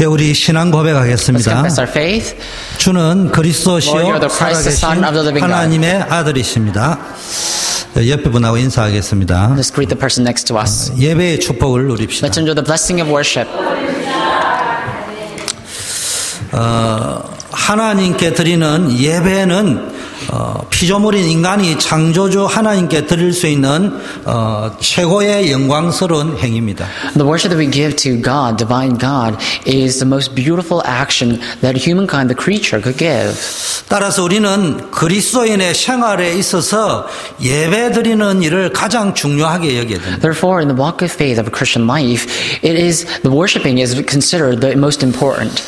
네, 우리 신앙 Let's 고백하겠습니다. confess our faith. 주는 그리스도시요 Lord, you are the Christ, the Son of the 살아계신 living God. 하나님의 아들이십니다. 옆에 분하고 인사하겠습니다. Let's greet the person next to us. 예배의 축복을 누립시다. Let's enjoy the blessing of worship. 하나님께 드리는 예배는 피조물인 인간이 창조주 하나님께 드릴 수 있는 최고의 영광스러운 행위입니다. The worship that we give to God, divine God, is the most beautiful action that humankind, the creature, could give. 따라서 우리는 그리스도인의 생활에 있어서 예배 드리는 일을 가장 중요하게 여겨야 됩니다. Therefore, in the walk of faith of a Christian life, the worshiping is considered the most important.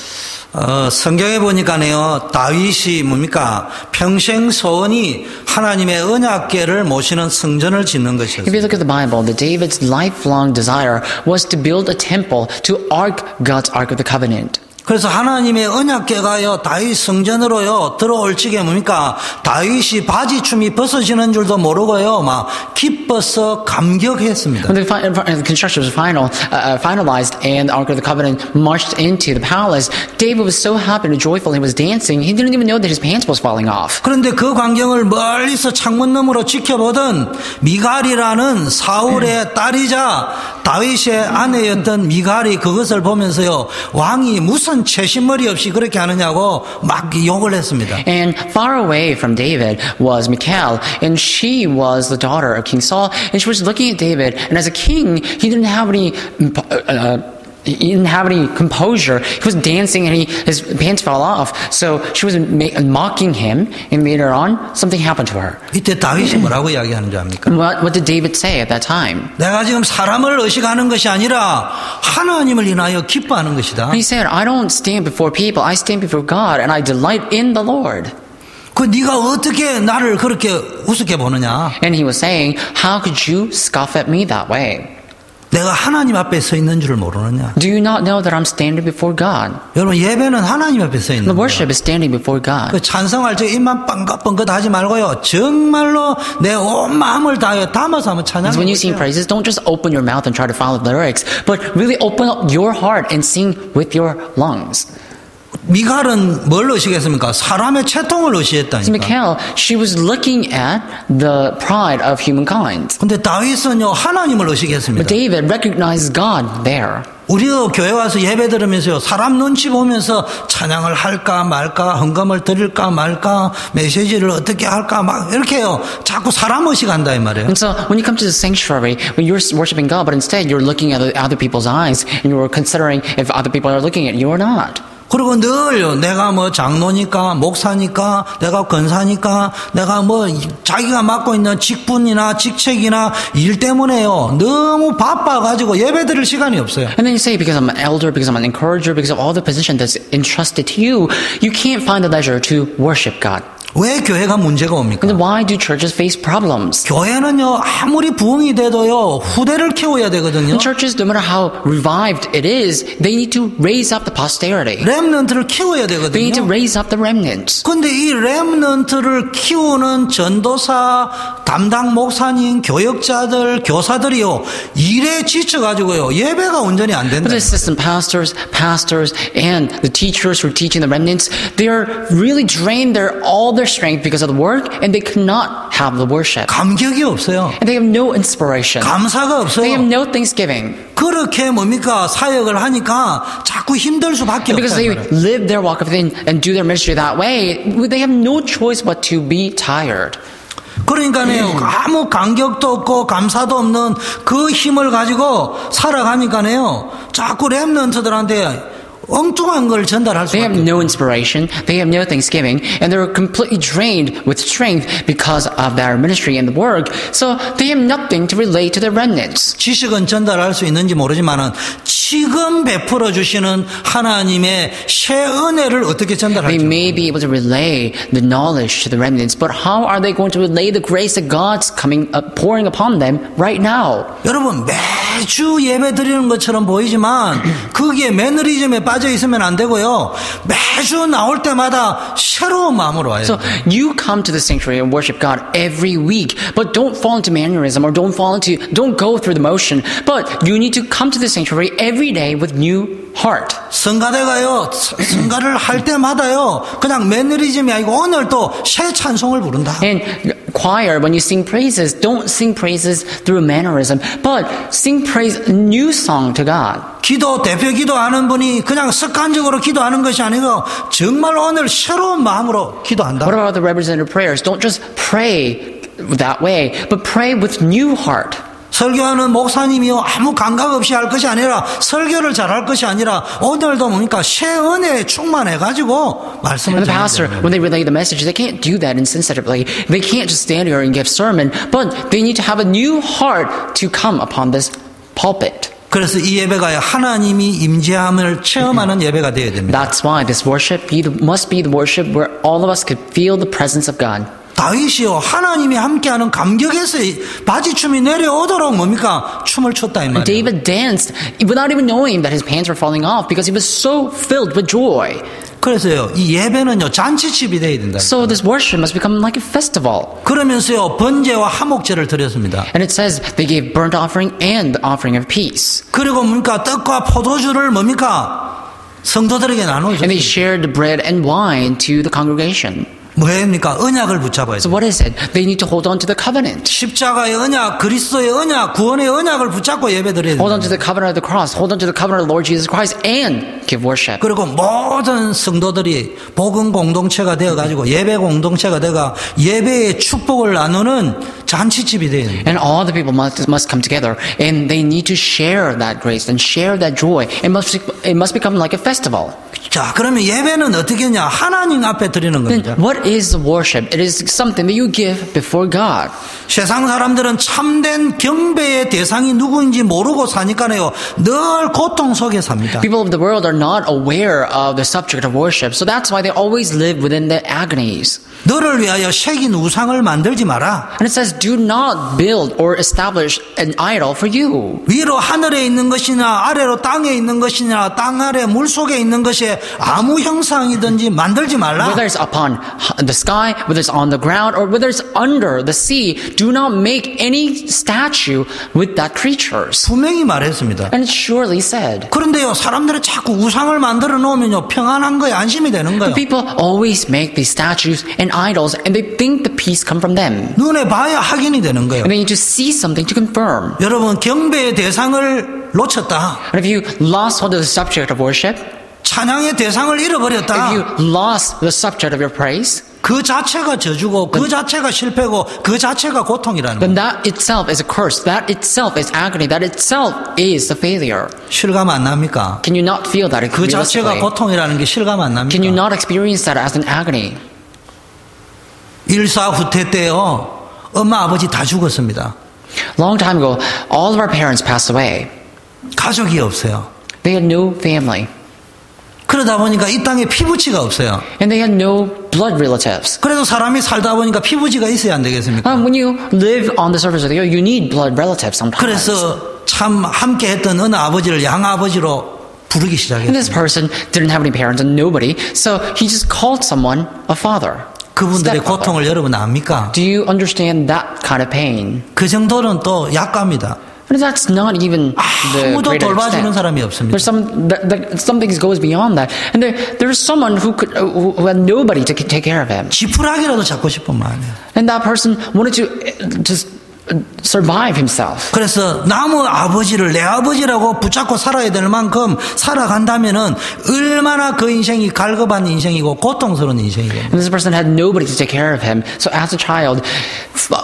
성경에 보니까요, 다윗이 뭡니까? 평생 소원이 하나님의 언약궤를 모시는 성전을 짓는 If you 것이었어요. look at the Bible, David's lifelong desire was to build a temple to God's Ark of the Covenant. 그래서 하나님의 언약궤가요, 다윗 성전으로요, 들어올 적에 뭡니까? 다윗이 바지춤이 벗어지는 줄도 모르고요, 막 기뻐서 감격했습니다. When the construction was finalized and the Ark of the Covenant marched into the palace, David was so happy and joyful. He was dancing. He didn't even know that his pants was falling off. 그런데 그 광경을 멀리서 창문 너머로 지켜보던 미갈이라는 사울의 딸이자 다윗의 아내였던 미갈이 그것을 보면서요, 왕이 무슨 채신머리 없이 그렇게 하느냐고 막 욕을 했습니다. And far away from David was Michal, and she was the daughter of King Saul, and she was looking at David, and as a king, he didn't have any composure. He was dancing and his pants fell off. So she was mocking him, and later on, something happened to her. 이때 다윗이 뭐라고 이야기하는 줄 압니까? And what did David say at that time? 내가 지금 사람을 의식하는 것이 아니라 하나님을 인하여 기뻐하는 것이다. He said, I don't stand before people, I stand before God, and I delight in the Lord. 그 네가 어떻게 나를 그렇게 우습게 보느냐? And he was saying, how could you scoff at me that way? 내가 하나님 앞에 서 있는 줄을 모르느냐? Do you not know that I'm standing before God? 여러분, 예배는 하나님 앞에 서 있는 The 거예요. worship is standing before God. 그 찬송할 때 입만 뻥긋뻥긋 하지 말고요, 정말로 내 온 마음을 다하여 담아서 한번 찬양해 When you sing 보세요. praises, don't just open your mouth and try to follow the lyrics, but really open up your heart and sing with your lungs. 미갈은 뭘 의식했습니까? 사람의 채통을 So 의식했다니까. Michal, she was looking at the pride of humankind. 근데 다윗은요, 하나님을 But 의식했습니다. David recognized God there. 우리도 교회 와서 예배 들으면서요, 사람 눈치 보면서 찬양을 할까 말까, 헌금을 드릴까 말까, 메시지를 어떻게 할까 막 이렇게요, 자꾸 사람 의식한다 이 말이에요. And so when you come to the sanctuary, when you're worshiping God, but instead you're looking at other people's eyes and you're considering if other people are looking at you or not. 그리고 늘 내가 뭐 장로니까, 목사니까, 내가 권사니까, 내가 뭐 자기가 맡고 있는 직분이나 직책이나 일 때문에요, 너무 바빠가지고 예배 드릴 시간이 없어요. And then you say, because I'm an elder, because I'm an encourager, because of all the position that's entrusted to you, you can't find the leisure to worship God. 왜 교회가 문제가 옵니까? And then why do churches face problems? 교회는요, 아무리 부흥이 돼도요, 후대를 키워야 되거든요. And churches, no matter how revived it is, they need to raise up the posterity. 렘넌트를 키워야 They need to 되거든요. raise up the remnants. 근데 이 렘넌트를 키우는 전도사, 담당 목사님, 교역자들, 교사들이요, 일에 지쳐가지고요, 예배가 온전히 안 된다. But the assistant pastors, and the teachers who are teaching the remnants, they are really drained all their strength because of the work, and they cannot have the worship. 감격이 없어요. And they have no inspiration. 감사가 They have 없어요. no thanksgiving. 그렇게 뭡니까? 사역을 하니까 자꾸 힘들 수밖에 And because they 없어요. live their walk of faith and do their ministry that way, they have no choice but to be tired. 그러니까요, 아무 감격도 없고 감사도 없는 그 힘을 가지고 살아가니까요, 자꾸 렘넌트들한테 엉뚱한 걸 전달할 They have 수밖에 없어요. no inspiration, they have no thanksgiving, and they're completely drained with strength because of their ministry and the work, so they have nothing to relate to their remnants. 지식은 전달할 수 있는지 모르지만은 지금 베풀어 주시는 하나님의 새 은혜를 어떻게 They 전달할지. may be able to relay the knowledge to the remnants, but how are they going to relay the grace that God's pouring upon them right now? 여러분, 매주 예배 드리는 것처럼 보이지만 거기에 매너리즘에 빠져 있으면 안 되고요. 매주 나올 때마다 새로운 마음으로 와요. So you come to the sanctuary and worship God every week, but don't fall into mannerism or don't go through the motion. But you need to come to the sanctuary every every day with new heart. 성가대가요, 성가를 할 때마다요, 그냥 매너리즘이 아니고 오늘 또 새 찬송을 부른다. And choir, when you sing praises, don't sing praises through mannerism, but sing praise, new song to God. 기도, 대표 기도하는 분이 그냥 습관적으로 기도하는 것이 아니고 정말 오늘 새로운 마음으로 기도한다. What about the representative prayers? Don't just pray that way, but pray with new heart. 설교하는 목사님이요 아무 감각 없이 할 것이 아니라 설교를 잘할 것이 아니라 오늘도 뭡니까 새 은혜에 충만해가지고 말씀을 And the pastor, when they relay the message, they can't do that insensitively. They can't just stand here and give sermon, but they need to have a new heart to come upon this pulpit. 그래서 이 예배가 하나님이 임재함을 체험하는 예배가 되어야 됩니다. That's why this worship must be the worship where all of us could feel the presence of God. 다윗이요 하나님이 함께하는 감격에서 바지춤이 내려오도록 뭡니까 춤을 췄다 이 말이에요. David danced without even knowing that his pants were falling off because he was so filled with joy. 그래서요 이 예배는요 잔치집이 돼야 된다. So this worship must become like a festival. 그러면서요 번제와 화목제를 드렸습니다. And it says they gave burnt offering and the offering of peace. 그리고 뭡니까 떡과 포도주를 뭡니까 성도들에게 나눠줬어요. And they shared the bread and wine to the congregation. 뭐입니까? 언약을 붙잡아야 So 돼요. what is it? They need to hold on to the covenant. 십자가의 언약, 그리스도의 언약, 구원의 언약을 붙잡고 예배드려야 Hold on to 돼요. the covenant of the cross. Hold on to the covenant of the Lord Jesus Christ and give worship. 그리고 모든 성도들이 복음 공동체가 되어가지고 예배 공동체가 되어가 예배의 축복을 나누는 잔치집이 돼야 돼요. And all the people must come together and they need to share that grace and share that joy. It must become like a festival. 자, 그러면 예배는 어떻게 했냐? 하나님 앞에 드리는 겁니다. Then what is worship? It is something that you give before God. 세상 사람들은 참된 경배의 대상이 누구인지 모르고 사니까요. 늘 고통 속에 삽니다. People of the world are not aware of the subject of worship, so that's why they always live within the agonies. 너를 위하여 새긴 우상을 만들지 마라. And it says, do not build or establish an idol for you. 위로 하늘에 있는 것이나 아래로 땅에 있는 것이나 땅 아래 물 속에 있는 것에 아무 형상이든지 만들지 말라. Whether it's upon the sky, whether it's on the ground, or whether it's under the sea, do not make any statue with that creatures. 분명히 말했습니다. And it surely said. 그런데요, 사람들이 자꾸 우상을 만들어 놓으면요, 평안한 거예요, 안심이 되는 거예요. But people always make these statues and idols, and they think the peace come from them. 눈에 봐야 확인이 되는 거예요. And they need to see something to confirm. 여러분, 경배의 대상을 놓쳤다. And if you lost hold of the subject of worship, 찬양의 대상을 잃어버렸다. if you lost the subject of your praise, 그 자체가 저주고 그 자체가 실패고 그 자체가 고통이라는 then 거예요. that itself is a curse. That itself is agony. That itself is a failure. 실감 안 납니까? Can you not feel that 그 자체가 realistically? 고통이라는 게 실감 안 납니까? Can you not experience that as an agony? 일사후퇴 때요. 엄마 아버지 다 죽었습니다. Long time ago, all of our parents passed away. 가족이 없어요. They had no family. 그러다 보니까 이 땅에 피부치가 없어요. And they had no blood relatives. 그래도 사람이 살다 보니까 피부치가 있어야 안 되겠습니까? When you live on the surface of the earth, you need blood relatives sometimes. 그래서 참 함께 했던 어느 아버지를 양아버지로 부르기 And this 시작했어요. person didn't have any parents and nobody, so he just called someone a father. 그분들의 stepfather. 고통을 여러분 압니까? Do you understand that kind of pain? 그 정도는 또 약갑니다. But that's not even the 아무도 greater 돌봐주는 extent. 사람이 없습니다. There's some things goes beyond that, and there's someone who had nobody to take care of him, 지푸라기라도 잡고 싶은 마음이에요. and that person wanted to just survive himself. 그래서 남의 아버지를 내 아버지라고 붙잡고 살아야 될 만큼 살아간다면은 얼마나 그 인생이 갈급한 인생이고 고통스러운 인생이고. And this person had nobody to take care of him. So as a child,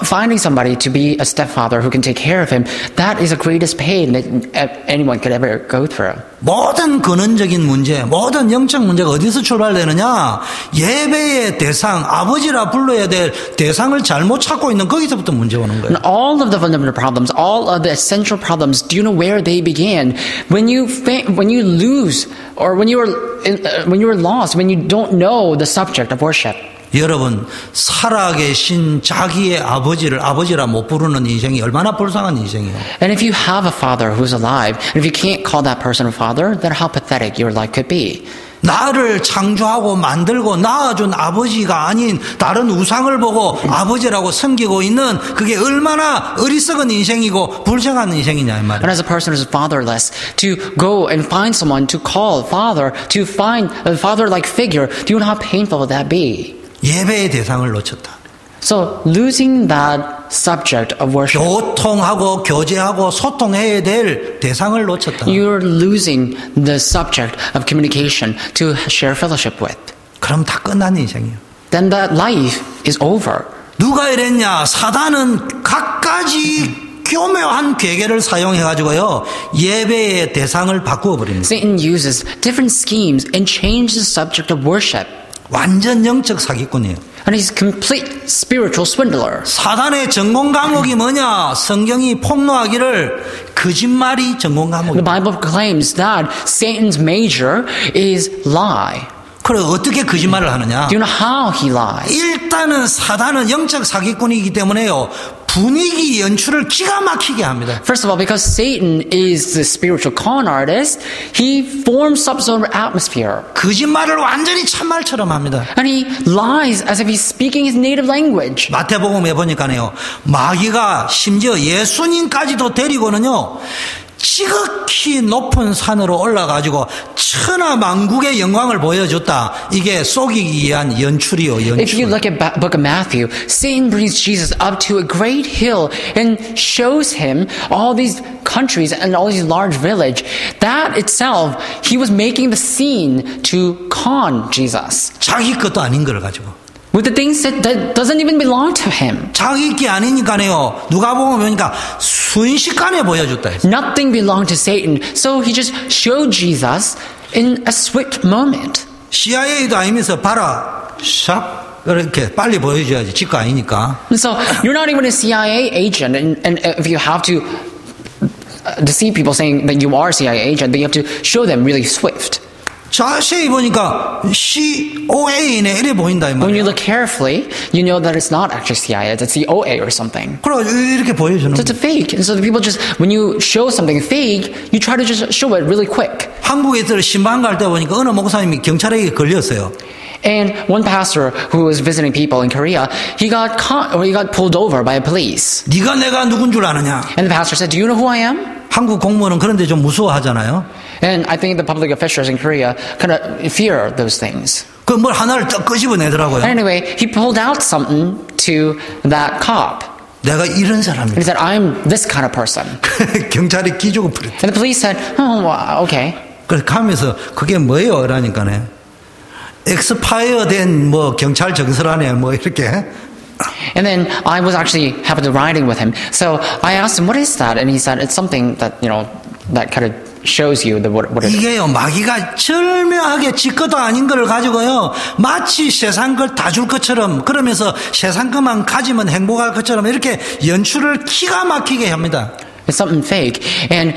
finding somebody to be a stepfather who can take care of him, that is the greatest pain that anyone could ever go through. 모든 근원적인 문제, 모든 영적 문제가 어디서 출발되느냐? 예배의 대상, 아버지라 불러야 될 대상을 잘못 찾고 있는 거기서부터 문제 오는 거예요. And all of the fundamental problems, all of the essential problems, do you know where they began? When you lose, or when you were lost, when you don't know the subject of worship. 여러분, 살아계신 자기의 아버지를 아버지라 못 부르는 인생이 얼마나 불쌍한 인생이에요. And if you have a father who's alive, and if you can't call that person a father, then how pathetic your life could be. 나를 창조하고 만들고 낳아준 아버지가 아닌 다른 우상을 보고 아버지라고 섬기고 있는 그게 얼마나 어리석은 인생이고 불쌍한 인생이냐 이 말이에요. And as a person who is fatherless, to go and find someone to call father, to find a father-like figure, do you know how painful would that be? 예배의 대상을 놓쳤다. So losing that subject of worship, 교통하고 교제하고 소통해야 될 대상을 놓쳤다. you're losing the subject of communication to share fellowship with. 그럼 다 끝난 인생이에요. Then that life is over. 누가 이랬냐? 사단은 갖가지 교묘한 괴계를 사용해가지고요 예배의 대상을 바꾸어 버립니다. Satan uses different schemes and changes the subject of worship. 완전 영적 사기꾼이에요. And he's a complete spiritual swindler. 사단의 전공 과목이 뭐냐? 성경이 폭로하기를 거짓말이 전공 The 과목이에요. Bible claims that Satan's major is lie. 그래 어떻게 거짓말을 하느냐? Do you know how he lies? 일단은 사단은 영적 사기꾼이기 때문에요. 분위기 연출을 기가 막히게 합니다. First of all, because Satan is the spiritual con artist, he forms some sort of atmosphere. 거짓말을 완전히 참말처럼 합니다. And he lies as if he's speaking his native language. 마태복음에 보니까요. 마귀가 심지어 예수님까지도 데리고는요. 지극히 높은 산으로 올라가지고 천하만국의 영광을 보여줬다. 이게 속이기 위한 연출이요. If you 연출. look at book of Matthew, Satan brings Jesus up to a great hill and shows him all these countries and all these large village. That itself, he was making the scene to con Jesus. 자기 것도 아닌 걸 가지고. With the things that doesn't even belong to him. 자기 게 아니니까요. 누가 보니까 순식간에 보여줬다. 했어요. Nothing belonged to Satan. So he just showed Jesus in a swift moment. CIA도 아니면서 봐라. 샥. 이렇게 빨리 보여줘야지. 지 거 아니니까. And so you're not even a CIA agent. And if you have to deceive people saying that you are a CIA agent, then you have to show them really swift. 자세히 보니까 COA네 이래 보인다 이 When you 말이야. look carefully, you know that it's not actually CIA, it's a COA or something. 그래 이렇게 보여주는 So it's a 거야. fake. And so the people just, when you show something fake, you try to just show it really quick. 한국에서 신방 갈 때 보니까 어느 목사님이 경찰에게 걸렸어요. And one pastor who was visiting people in Korea, he got caught, or he got pulled over by a police. 네가 내가 누군 줄 아느냐? And the pastor said, do you know who I am? 한국 공무원은 그런데 좀 무서워하잖아요. And I think the public officials in Korea kind of fear those things. 그 뭘 하나를 딱 끄집어내더라고요. And anyway, he pulled out something to that cop. 내가 이런 And 사람이다. he said, I'm this kind of person. 경찰이 기죽어 버렸다. And the police said, oh, well, okay. 그래서 가면서 그게 뭐예요? 이러니까네. 엑스파이어 된 뭐 경찰 정서라네 뭐 이렇게. And then I was actually happened to riding with him. So I asked him, what is that? And he said, it's something that, you know, that kind of shows you the, what it is. 이게요 마귀가 절묘하게 지 것도 아닌 걸 가지고요 마치 세상 걸 다 줄 것처럼 그러면서 세상 것만 가지면 행복할 것처럼 이렇게 연출을 기가 막히게 합니다. It's something fake. And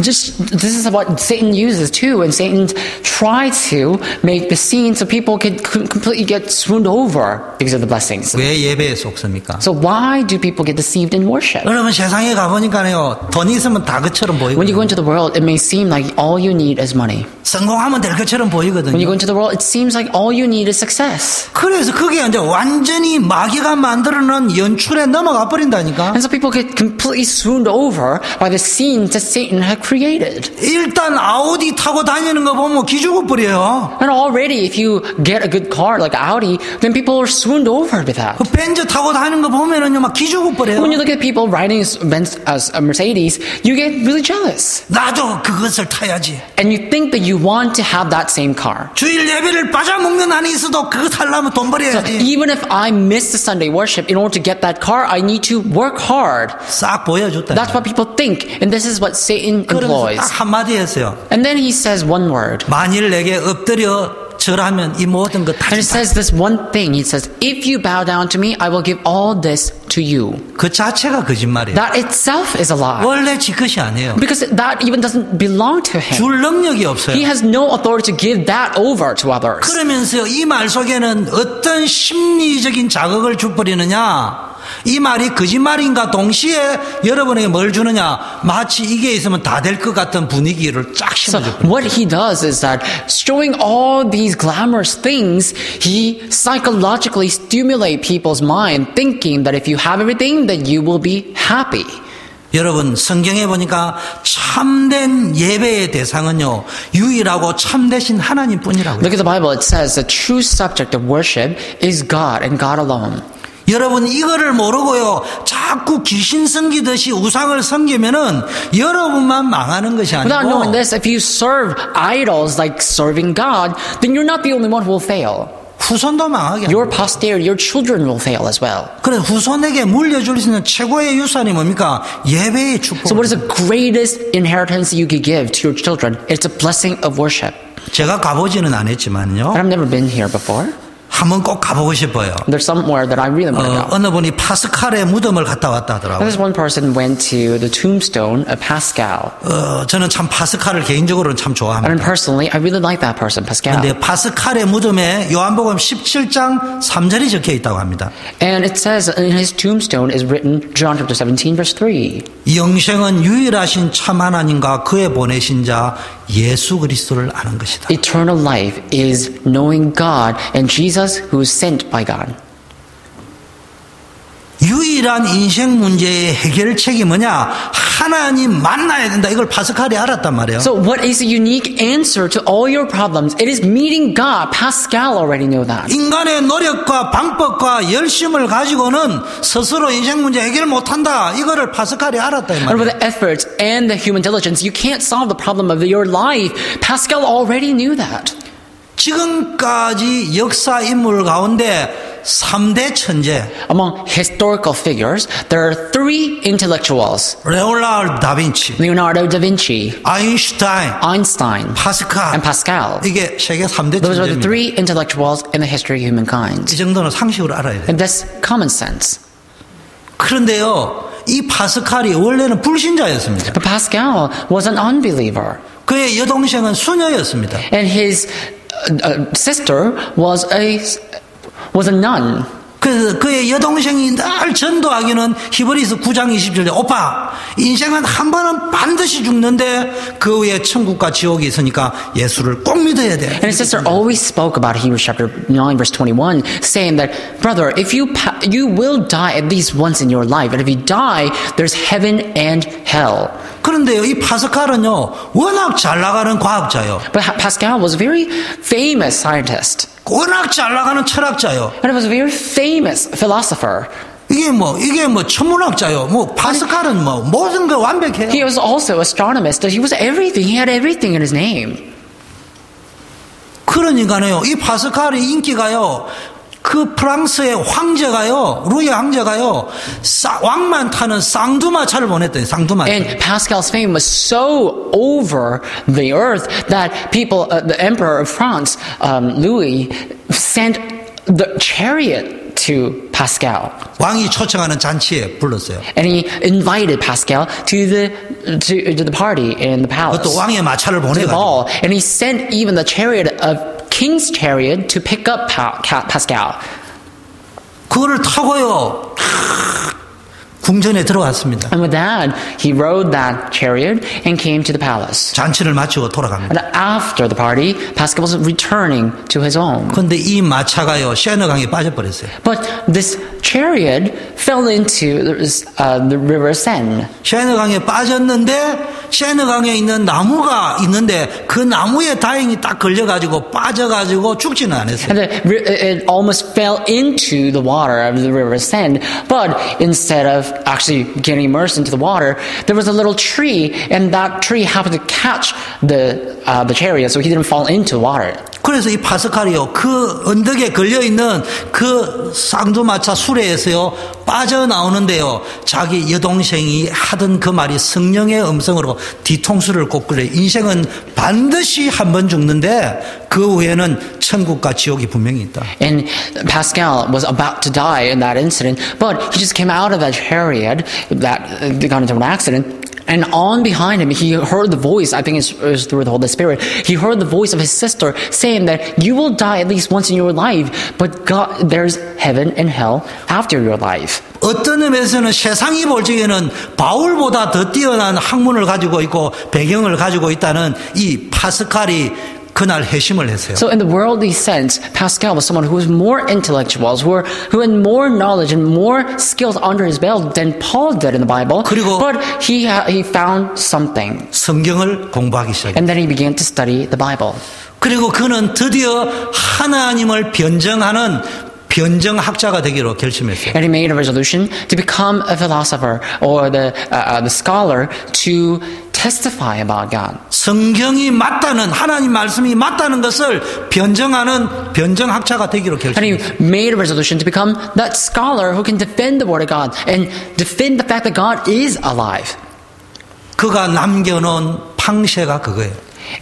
just this is what Satan uses too. And Satan tries to make the scene so people could completely get swooned over because of the blessings. 왜 예배에 속습니까? So why do people get deceived in worship? 여러분 세상에 가보니까요 돈 있으면 다 것처럼 보이고 When you go into the world, it may seem like all you need is money. 성공하면 될 것처럼 When you go 보이거든요. into the world, it seems like all you need is success. 그래서 그게 이제 완전히 마귀가 만들어놓은 연출에 넘어가 버린다니까. And so people get completely swooned over by the scenes that Satan had created. 일단 아우디 타고 다니는 거 보면 기죽어 버려요. And already, if you get a good car like Audi, then people are swooned over with that. 그 벤츠 타고 다니는 거 보면은요 막 기죽어 버려요. When you look at people riding a Mercedes, you get really jealous. 나도 그것을 타야지. And you think that you want to have that same car. 주일 예배를 빠져먹는 한이 있어도 그거 타려면 돈 So 벌어야지. even if I miss the Sunday worship, in order to get that car, I need to work hard. 싹 보여줬다. That's what people think. And this is what Satan 그러면서 employs. 딱 한마디 했어요. And then he says one word. 만일 내게 엎드려 절하면 이 모든 거 다 And it says this one thing. He says, if you bow down to me, I will give all this to you. 그 자체가 거짓말이에요. That itself is a lie. 원래 지 것이 아니에요. Because that even doesn't belong to him. 줄 능력이 없어요. He has no authority to give that over to others. 그러면서 이 말 속에는 어떤 심리적인 자극을 줘버리느냐? 이 말이 거짓말인가 동시에 여러분에게 뭘 주느냐? 마치 이게 있으면 다 될 것 같은 분위기를 쫙 So 심어줘. what he does is that showing all these glamorous things, he psychologically stimulate people's mind thinking that if you have everything, then you will be happy. 여러분 성경에 보니까 참된 예배의 대상은요 유일하고 참되신 하나님뿐이라고요. Look at the Bible. It says the true subject of worship is God and God alone. 여러분 이거를 모르고요 자꾸 귀신 섬기듯이 우상을 섬기면은 여러분만 망하는 것이 Without knowing 아니고 this, if you serve idols like serving God, then you're not the only one who will fail. 후손도 망하게 Your 합니다. posterity, your children will fail as well. 그래서 후손에게 물려줄 수 있는 최고의 유산이 뭡니까? 예배의 축복. So what is the greatest inheritance you could give to your children? It's a blessing of worship. 제가 가보지는 않았지만요. But I've never been here before. 한번 꼭 가보고 싶어요. There's somewhere that I really want to go. 어느 분이 파스칼의 무덤을 갔다 왔다 하더라고요. This one person went to the tombstone of Pascal. 저는 참 파스칼을 개인적으로는 참 I mean, 좋아합니다. personally, I really like that person, Pascal. 근데 파스칼의 무덤에 요한복음 17장 3절이 적혀 있다고 합니다. And it says in his tombstone is written, John chapter 17, verse 3. 영생은 유일하신 참 하나님과 그의 보내신 자 예수 그리스도를 아는 것이다. Eternal life is knowing God and Jesus who is sent by God. 유일한 인생 문제의 해결책이 뭐냐? 하나님 만나야 된다. 이걸 파스칼이 알았단 말이에요. So what is the unique answer to all your problems? It is meeting God. Pascal already knew that. 인간의 노력과 방법과 열심을 가지고는 스스로 인생 문제 해결 못한다. 이거를 파스칼이 알았다 이 And with 말이에요. the efforts and the human diligence, you can't solve the problem of your life. Pascal already knew that. 지금까지 역사 인물 가운데 3대 천재 Among historical figures, there are three intellectuals: 레오나르도 다빈치, Leonardo da Vinci, 아인슈타인, Einstein, 파스칼 and Pascal. 이게 세계 3대 Those are the 천재입니다. three intellectuals in the history of humankind. 이 정도는 상식으로 알아야 돼요. And that's common sense. 그런데요, 이 파스칼이 원래는 불신자였습니다. But Pascal was an unbeliever. 그의 여동생은 수녀였습니다. And his sister was a nun. 그래서 그의 여동생이 늘 전도하기는 히브리서 9장 27절 오빠 인생은 한 번은 반드시 죽는데 그 후에 천국과 지옥이 있으니까 예수를 꼭 믿어야 돼. And his sister always spoke about Hebrews chapter 9 verse 21, saying that, brother, if you will die at least once in your life, and if you die, there's heaven and hell. 그런데요, 이 파스칼은요 워낙 잘 나가는 과학자요. But Pascal was a very famous scientist. 워낙 잘 나가는 철학자요. And he was a very famous philosopher. 이게 뭐 천문학자요. 뭐 파스칼은 뭐 모든 거 완벽해요. He was also astronomist. He was everything. He had everything in his name. 그러니까요, 이 파스칼의 인기가요. 그 프랑스의 황제가요, 루이 황제가요, 왕만 타는 쌍두마차를 보냈더니 쌍두마차. And Pascal's fame was so over the earth that people, the emperor of France, Louis, sent the chariot to Pascal. 왕이 초청하는 잔치에 불렀어요. And he invited Pascal to the party in the palace. 그것도 왕의 마차를 To the 보내가지고. ball. And he sent even the chariot of King's chariot to pick up Pascal. 그거를 타고요, 궁전에 들어갔습니다. And with that, he rode that chariot and came to the palace. 잔치를 마치고 돌아갑니다. And after the party, Pascal was returning to his home. 그런데 이 마차가요, 세너강에 빠져버렸어요. But this chariot fell into the river Seine. 세너강에 빠졌는데 세너강에 있는 나무가 있는데 그 나무에 다행히 딱 걸려가지고 빠져가지고 죽지는 않았어요. And it almost fell into the water of the river Seine. But instead of actually getting immersed into the water, there was a little tree, and that tree happened to catch the chariot, so he didn't fall into the water. 그래서 이 파스칼이요, 그 언덕에 걸려있는 그 쌍두마차 수레에서요, 빠져나오는데요, 자기 여동생이 하던 그 말이 성령의 음성으로 뒤통수를 꼭 그래. 인생은 반드시 한 번 죽는데 그 후에는 천국과 지옥이 분명히 있다. And Pascal was about to die in that incident, but he just came out of that chariot that got into an accident. And on behind him, he heard the voice, I think it was through the Holy Spirit, he heard the voice of his sister saying that you will die at least once in your life, but God, there's heaven and hell after your life. 어떤 의미에서는 세상이 볼 적에는 바울보다 더 뛰어난 학문을 가지고 있고 배경을 가지고 있다는 이 파스칼이 그날 회심을 했어요. So in the worldly sense, Pascal was someone who was more intellectual, who had more knowledge and more skills under his belt than Paul did in the Bible. 그리고 But he found something. 성경을 공부하기 시작했어요. And then he began to study the Bible. 그리고 그는 드디어 하나님을 변증하는 변증학자가 되기로 결심했어요. And he made a resolution to become a philosopher or the scholar to testify about God. 성경이 맞다는 하나님 말씀이 맞다는 것을 변증하는 변증학자가 되기로 And he 결심했어요. made a resolution to become that scholar who can defend the Word of God and defend the fact that God is alive. 그가 남겨놓은 팡쉐가 그거예요.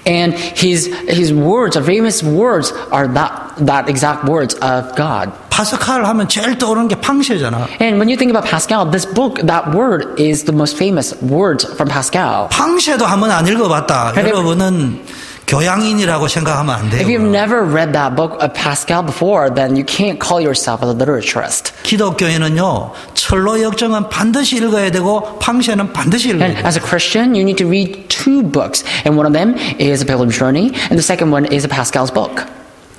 And his words, famous words, are that exact words of God. 파스칼 하면 제일 떠오르는 게 팡쉐잖아. And when you think about Pascal, this book, that word is the most famous words from Pascal. 팡쉐도 한번 안 읽어봤다. 근데- 여러분은 교양인이라고 생각하면 안 If you've 돼요. never read that book of Pascal before, then you can't call yourself a literaturist. 기독교인은요, 철로 역정은 반드시 읽어야 되고 팡쉐는 반드시 읽어야 And 돼요. as a Christian, you need to read two books. And one of them is A Pilgrim's Journey, and the second one is a Pascal's book.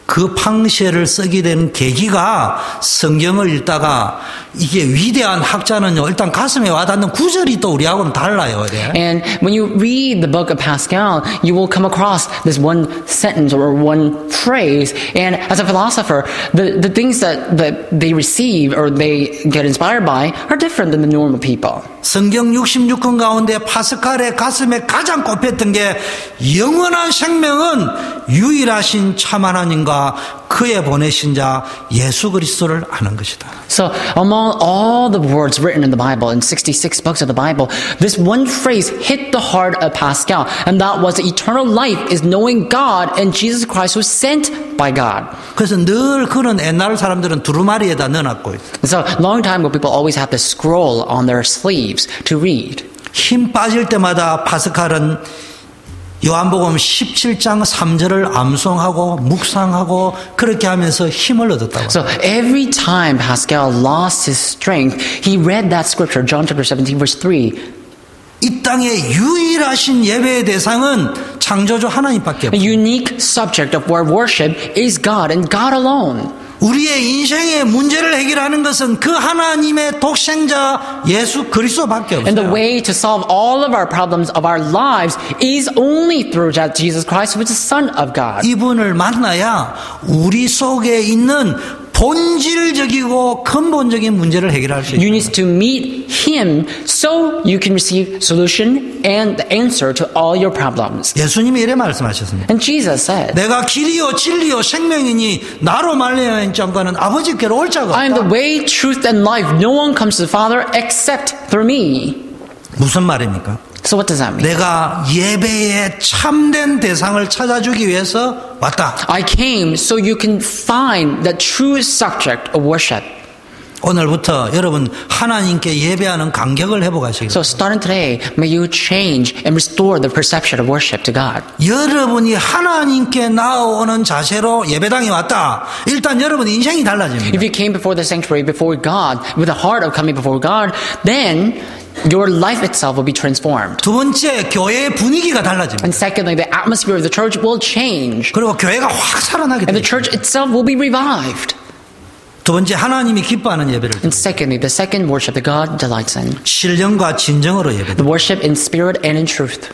그 팡쉐를 쓰게 된 계기가 성경을 읽다가 이게 위대한 학자는요, 일단 가슴에 와닿는 구절이 또 우리하고는 달라요. 네. And when you read the book of Pascal, you will come across this one sentence or one phrase. And as a philosopher, the things that they receive or they get inspired by are different than the normal people. 성경 66권 가운데 파스칼의 가슴에 가장 꼽혔던 게 영원한 생명은 유일하신 참 하나님과 그의 보내신 자 예수 그리스도를 아는 것이다. So among all the words written in the Bible, in 66 books of the Bible, this one phrase hit the heart of Pascal, and that was eternal life is knowing God and Jesus Christ was sent by God. 그래서 늘 그런 옛날 사람들은 두루마리에다 넣어놨고 있어요. So long time ago, people always have this scroll on their sleeves to read. 힘 빠질 때마다 파스칼은 요한복음 17장 3절을 암송하고 묵상하고 그렇게 하면서 힘을 얻었다고. So every time Pascal lost his strength, he read that scripture, John chapter 17, verse 3. 이 땅의 유일하신 예배의 대상은 창조주 하나님밖에 The 없어요. unique subject of our worship is God and God alone. 우리의 인생의 문제를 해결하는 것은 그 하나님의 독생자 예수 그리스도밖에 And the 없어요. way to solve all of our problems of our lives is only through Jesus Christ, who is the Son of God. 이분을 만나야 우리 속에 있는 본질적이고 근본적인 문제를 해결할 수 You 있어요. need to meet Him so you can receive solution and the answer to all your problems. 예수님이 이래 말씀하셨습니다. And Jesus said, 내가 길이요 진리요 생명이니 나로 말미암아 자는 아버지께로 올 자가 I am the 없다. way, truth, and life. No one comes to the Father except through me. 무슨 말입니까? So what does that mean? 내가 예배의 참된 대상을 찾아주기 위해서 왔다. I came so you can find the true subject of worship. 오늘부터 여러분 하나님께 예배하는 감격을 회복하시기 So starting today, may you change and restore the perception of worship to God. 여러분이 하나님께 나아오는 자세로 예배당에 왔다. 일단 여러분 인생이 달라집니다. If you came before the sanctuary, before God, with the heart of coming before God, then your life itself will be transformed. 두 번째 교회의 분위기가 달라집니다. And secondly, the atmosphere of the church will change. 그리고 교회가 확 살아나게 And the 됩니다. church itself will be revived. 두 번째 하나님이 기뻐하는 예배를 And secondly, the second worship that God delights in. 신령과 진정으로 예배. The worship in spirit and in truth.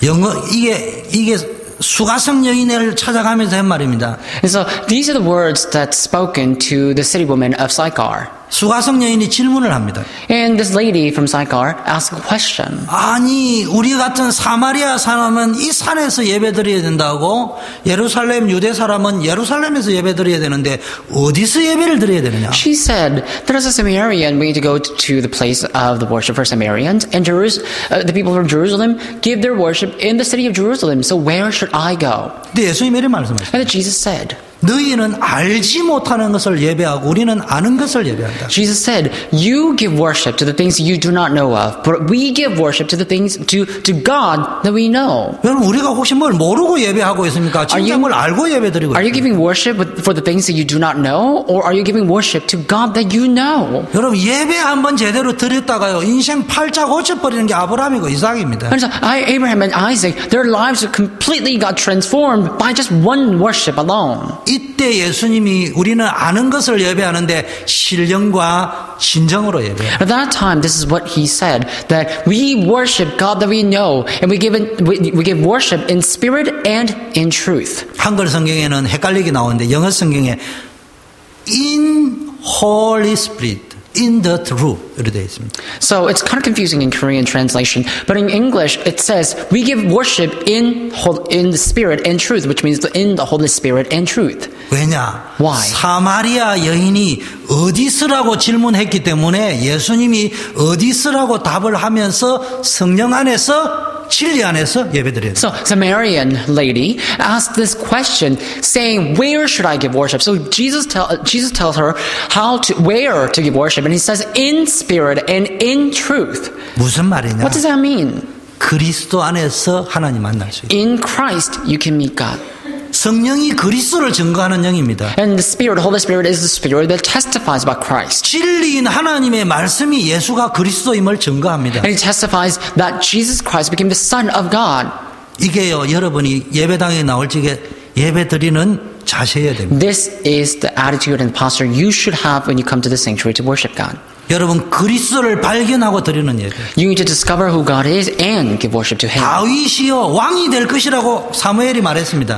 영어 이게 수가성 여인을 찾아가면서 한 말입니다. And so these are the words that's spoken to the city woman of Sychar. 수가성 여인이 질문을 합니다. And this lady from Sychar asked a question. 아니 우리 같은 사마리아 사람은 이 산에서 예배드려야 된다고 예루살렘 유대 사람은 예루살렘에서 예배드려야 되는데 어디서 예배를 드려야 되느냐? She said, there's a Samaritan, we need to go to the place of the worship for Samaritans, and the people from Jerusalem give their worship in the city of Jerusalem, so where should I go? 근데 예수님이 이렇게 말씀하셨어요. And then Jesus said, 너희는 알지 못하는 것을 예배하고 우리는 아는 것을 예배한다. Jesus said, you give worship to the things you do not know of, but we give worship to the things, to God that we know. 여러분, 우리가 혹시 뭘 모르고 예배하고 있습니까? 진짜 뭘 알고 예배드리고 Are you 있습니까? giving worship for the things that you do not know, or are you giving worship to God that you know? 여러분, 예배 한번 제대로 드렸다가요, 인생 팔자 고쳐버리는 게 아브라함이고 이삭입니다. And so Abraham and Isaac, their lives completely got transformed by just one worship alone. 이때 예수님이 우리는 아는 것을 예배하는데 신령과 진정으로 예배해요. At that time, this is what he said, that we worship God that we know, and we give worship in spirit and in truth. 한글 성경에는 헷갈리게 나오는데 영어 성경에 in Holy Spirit, in the truth 이렇게 되어 있습니다. So it's kind of confusing in Korean translation, but in English it says we give worship in the spirit and truth, which means in the Holy Spirit and truth. 왜냐? Why? 사마리아 여인이 어디 쓰라고 질문했기 때문에 예수님이 어디 쓰라고 답을 하면서 성령 안에서 진리 안에서 예배드려요. So Samaritan lady asked this question, saying, "Where should I give worship?" So Jesus tells her where to give worship, and he says, "In spirit and in truth." 무슨 말이냐? What does that mean? 그리스도 안에서 하나님 만날 수 있어요. In Christ you can meet God. 성령이 그리스도를 증거하는 영입니다. And the Spirit, Holy Spirit, is the Spirit that testifies about Christ. 진리인 하나님의 말씀이 예수가 그리스도임을 증거합니다. And it testifies that Jesus Christ became the Son of God. 이게요, 여러분이 예배당에 나올 적에 예배드리는 자세여야 됩니다. This is the attitude and posture you should have when you come to the sanctuary to worship God. 여러분, 그리스도를 발견하고 드리는 예배. You need to discover who God is and give worship to Him. 다윗이요, 왕이 될 것이라고 사무엘이 말했습니다.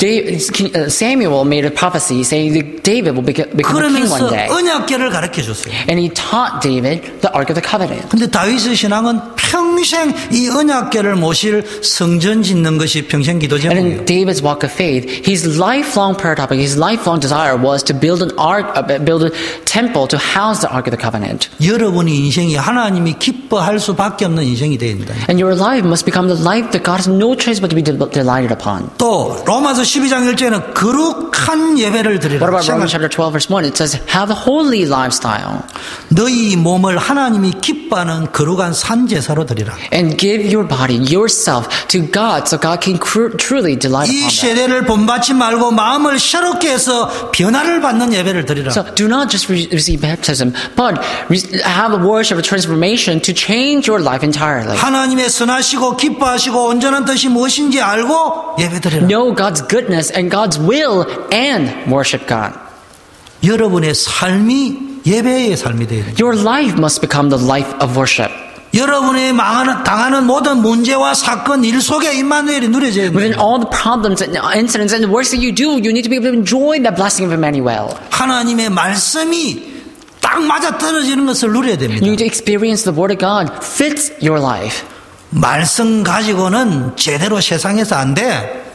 Samuel made a prophecy saying that David will become a king one 그러면서 day. 언약궤를 가르쳐 줬어요. And he taught David the Ark of the Covenant. 근데 다윗의 신앙은 평생 이 언약궤를 모실 성전 짓는 것이 평생 기도 And 제목이에요. in David's walk of faith, his lifelong prayer topic, his lifelong desire was to build a temple to house the Ark of the Covenant. 여러분의 인생이 하나님이 기뻐할 수밖에 없는 인생이 되어야 된다. And your life must become the life that God has no choice but to be delighted upon. 또 로마서 12장 1절에는 거룩한 예배를 드리라. What about Romans chapter 12 verse 1? It says, have a holy lifestyle. 너희 몸을 하나님이 기뻐하는 거룩한 산제사로 드리라. And give your body, yourself, to God so God can truly delight 이 upon that. 세대를 본받지 말고 마음을 새롭게 해서 변화를 받는 예배를 드리라. So do not just receive baptism, but have a worship of transformation to change your life entirely. 하나님의 선하시고 기뻐하시고 온전한 뜻이 무엇인지 알고 예배드리라. Know God's goodness and God's will and worship God. 여러분의 삶이 예배의 삶이 되어야 됩니다. Your life must become the life of worship. 여러분이 당하는 모든 문제와 사건 일 속에 임마누엘이 누려져야 Within 됩니다. all the problems and incidents and the works that you do, you need to be able to enjoy the blessing of Emmanuel. 하나님의 말씀이 딱 맞아 떨어지는 것을 누려야 됩니다. You need to experience the Word of God fits your life. 말씀 가지고는 제대로 세상에서 안 돼.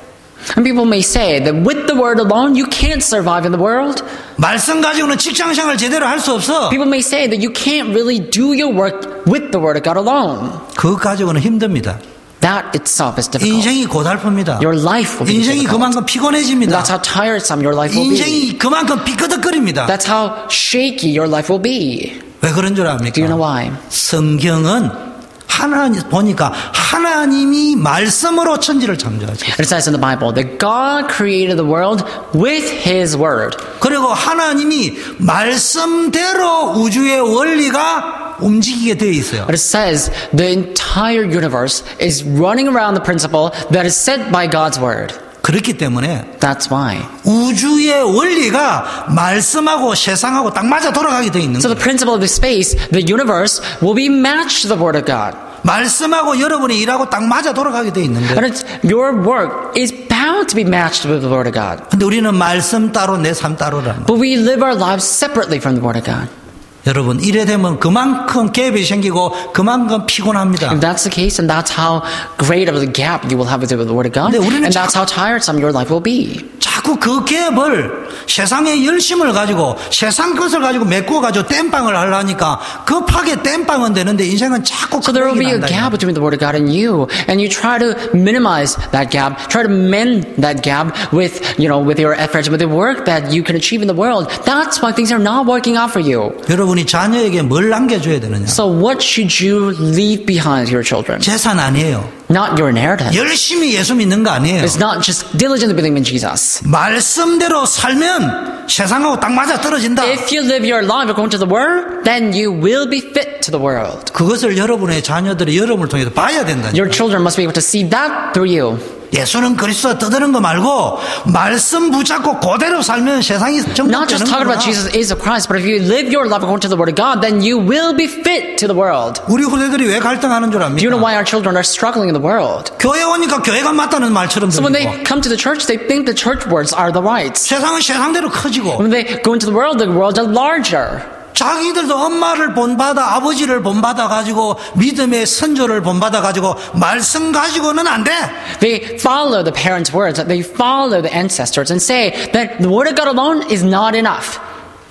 And people may say that with the Word alone, you can't survive in the world. 말씀 가지고는 직장생활 제대로 할 수 없어. People may say that you can't really do your work with the Word of God alone. 그거 가지고는 힘듭니다. That itself is difficult. 인생이 고달픕니다. Your life will be 인생이 difficult. 그만큼 피곤해집니다. That's how tiresome your life will be. 인생이 그만큼 삐끄덕거립니다. That's how shaky your life will be. 왜 그런 줄 압니까? Do you know why? 성경은 하나님 보니까 하나님이 말씀으로 천지를 창조하셨어요. It says in the Bible that God created the world with His Word. 그리고 하나님이 말씀대로 우주의 원리가 움직이게 되어 있어요. But it says the entire universe is running around the principle that is set by God's Word. 그렇기 때문에 That's why. 우주의 원리가 말씀하고 세상하고 딱 맞아 돌아가게 되어 있는 So 거예요. the principle of the space, the universe, will be matched to the Word of God. 말씀하고 여러분이 일하고 딱 맞아 돌아가게 되어 있는 거예요. And your work is bound to be matched with the Word of God. 근데 우리는 말씀 따로 내 삶 따로라는 거예요. But we live our lives separately from the Word of God. 여러분 이래 되면 그만큼 갭이 생기고 그만큼 피곤합니다. If that's the case, and that's how great of a gap you will have with the Word of God, 근데 우리는 and that's how tiresome your life will be. 자꾸 그 갭을 세상의 열심을 가지고 세상 것을 가지고 메꾸어가지고 땜빵을 하려니까 급하게 땜빵은 되는데 인생은 자꾸 So there will be a gap between the Word of God and you, and you try to minimize that gap, try to mend that gap with your efforts, with the work that you can achieve in the world. That's why things are not working out for you. 여러분이 자녀에게 뭘 남겨줘야 되느냐? So what should you leave behind to your children? 재산 아니에요. Not your inheritance. 열심히 예수 믿는 거 아니에요. It's not just diligently believing in Jesus. 말씀대로 살면 세상하고 딱 맞아 떨어진다. If you live your life according to the Word, then you will be fit to the world. 그것을 여러분의 자녀들이 여러분을 통해서 봐야 된다니까. Your children must be able to see that through you. 예수는 그리스도 떠드는 거 말고 말씀 붙잡고 그대로 살면 세상이 Not just talking 정복되는 about 거구나. Jesus is a Christ, but if you live your life according to the Word of God, then you will be fit to the world. 우리 후대들이 왜 갈등하는 줄 Do you know 압니까? why our children are struggling in the world? 교회 오니까 교회가 맞다는 말처럼 So when they 들리고 come to the church, they think the church words are the rights. 세상은 세상대로 커지고 When they go into the world are larger. 자기들도 엄마를 본받아 아버지를 본받아 가지고 믿음의 선조를 본받아 가지고 말씀 가지고는 안 돼. They follow the parents' words, they follow the ancestors and say that the Word of God alone is not enough.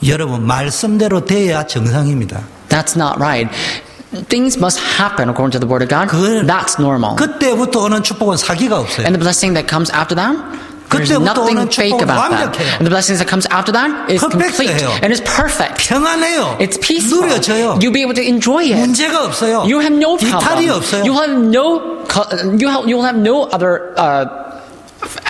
여러분 말씀대로 돼야 정상입니다. That's not right. Things must happen according to the Word of God. That's normal. 그때부터 오는 축복은 사기가 없어요. And the blessing that comes after that, there's 그때부터 nothing 오는 fake 축복은 about that. 완벽해요. And the blessings that comes after that is complete 퍼펙트해요. and is perfect. 평안해요. It's peaceful. 누려져요. You'll be able to enjoy it. 문제가 없어요. You have no 이탈이 problem. 없어요. You'll have no other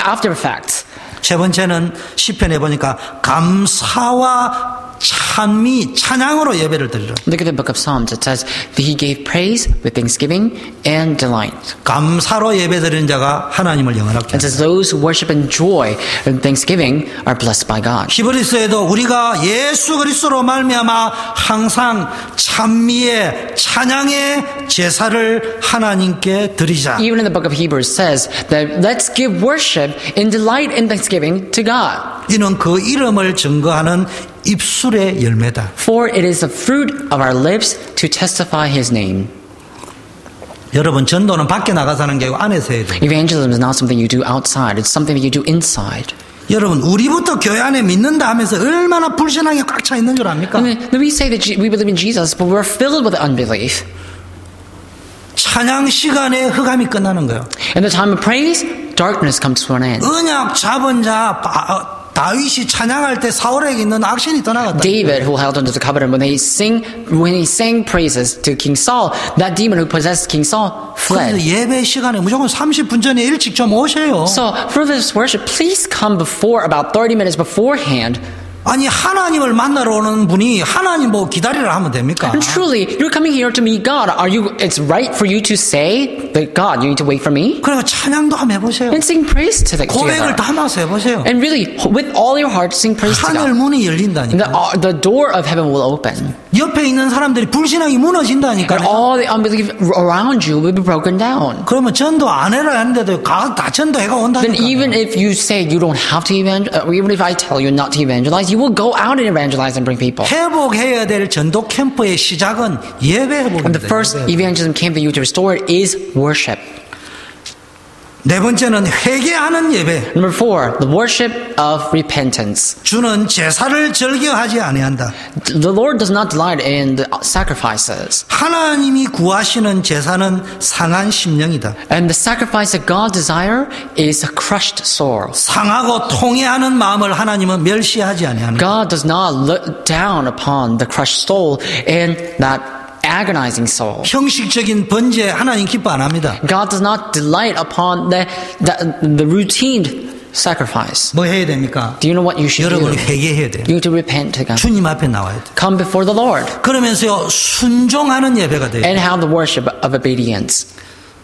after effects. 세 번째는 시편에 보니까 감사와 찬미, 찬양으로 예배를 드리라. Look at the book of Psalms. It says that he gave praise with thanksgiving and delight. 감사로 예배 드리는 자가 하나님을 영원하게 It says those who worship in joy and thanksgiving are blessed by God. 히브리서에도 우리가 예수 그리스도로 말미암아 항상 찬미의 찬양의 제사를 하나님께 드리자. Even in the book of Hebrews says that let's give worship in delight and thanksgiving to God. 이는 그 이름을 증거하는 입술의 열매다. For it is the fruit of our lips to testify His name. 여러분 전도는 밖에 나가서 하는 게 아니고 안에서 해야 돼요. Evangelism is not something you do outside. It's something that you do inside. 여러분 우리부터 교회 안에 믿는다 하면서 얼마나 불신앙이 꽉 차 있는 줄 압니까? Then we say that we believe in Jesus, but we're filled with unbelief. 찬양 시간에 흑암이 끝나는 거예요. In the time of praise, darkness comes to an end. 언약 잡은 자 다윗이 찬양할 때 사울에게 있는 악신이 떠나갔다. David, who held onto the covenant, when he sang praises to King Saul, that demon who possessed King Saul 그래서 fled. 예배 시간에 무조건 30분 전에 일찍 좀 오세요. So for this worship, please come before about 30 minutes beforehand. 아니 하나님을 만나러 오는 분이 하나님 뭐 기다리라 하면 됩니까? And truly, you're coming here to meet God. It's right for you to say that God, you need to wait for me? 그러니까 찬양도 한번 해보세요. And sing praise to 고백을 together. 담아서 해보세요. And really, with all your heart, sing praise to 하늘 God. 문이 And 열린다니까. the door of heaven will open. 옆에 있는 사람들이 불신앙이 And 무너진다니까. all the unbelief around you will be broken down. 그러면 전도 안 해라 하는데도 다 전도해가 Then 온다니까. even if you say you don't have to evangelize, even if I tell you not to evangelize, you will go out and evangelize and bring people. 회복해야 될 전도 캠프의 시작은 예배 And 회복입니다. the first evangelism camp that you to restore is worship. 네 번째는 회개하는 예배. Number 4, the worship of repentance. 주는 제사를 즐겨하지 아니한다. The Lord does not delight in the sacrifices. 하나님이 구하시는 제사는 상한 심령이다. And the sacrifice that God desire is a crushed soul. 상하고 통회하는 마음을 하나님은 멸시하지 아니한다. God does not look down upon the crushed soul and that agonizing soul. 형식적인 번제 하나님 기뻐 안 합니다. God does not delight upon the routine sacrifice. 뭐 해야 됩니까? Do you know what you should do? 여러분이 회개해야 돼요. You need to repent to God. 주님 앞에 나와야 돼요. Come before the Lord 그러면서요 순종하는 예배가 돼요. and have the worship of obedience.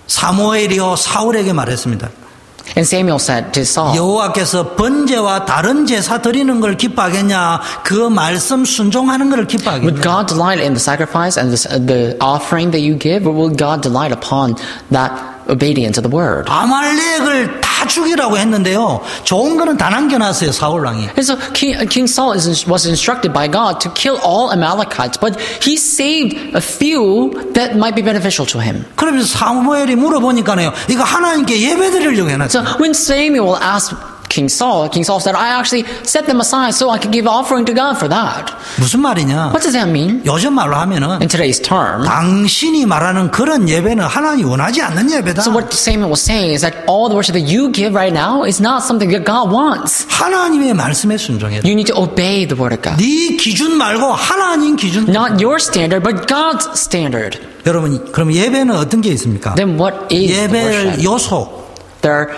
사무엘이요 사울에게 말했습니다. And Samuel said to Saul, 여호와께서 번제와 다른 제사 드리는 걸 기뻐하겠냐? 그 말씀 순종하는 걸 would 기뻐하겠냐? God delight in the sacrifice and the offering that you give, or will God delight upon that obedience of the word? 아말렉을 다 죽이라고 했는데요. 좋은 거는 다 남겨놨어요 사울 왕이. And so King Saul was instructed by God to kill all Amalekites, but he saved a few that might be beneficial to him. 그러면서 사무엘이 물어보니까요. 이거 하나님께 예배드리려고 해놨어요. So when Samuel asked King Saul said, I actually set them aside so I could give offering to God for that. 무슨 말이냐? What does that mean? 요즘 말로 하면은 In today's term, 당신이 말하는 그런 예배는 하나님 원하지 않는 예배다. so what Samuel was saying is that all the worship that you give right now is not something that God wants. 하나님의 말씀에 순종해라. You need to obey the word of God. 네 기준 말고 하나님 기준. Not your standard, but God's standard. 여러분, 그럼 예배는 어떤 게 있습니까? Then what is the 예배의 worship? 요소, There are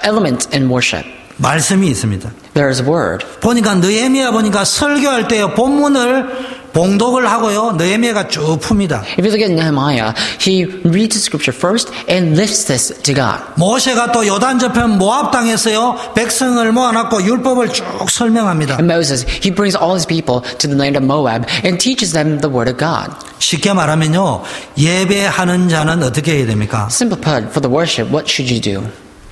elements in worship. 말씀이 있습니다. There is a word. 보니까 느헤미야 보니까 설교할 때 본문을 봉독을 하고요. 느헤미야가 쭉 풉니다. If you look at Nehemiah, he reads the scripture first and lifts this to God. 모세가 또 요단 저편 모압 땅에서요. 백성을 모아놨고 율법을 쭉 설명합니다. And Moses, he brings all his people to the land of Moab and teaches them the word of God. 쉽게 말하면요. 예배하는 자는 어떻게 해야 됩니까? Simple put, for the worship, what should you do?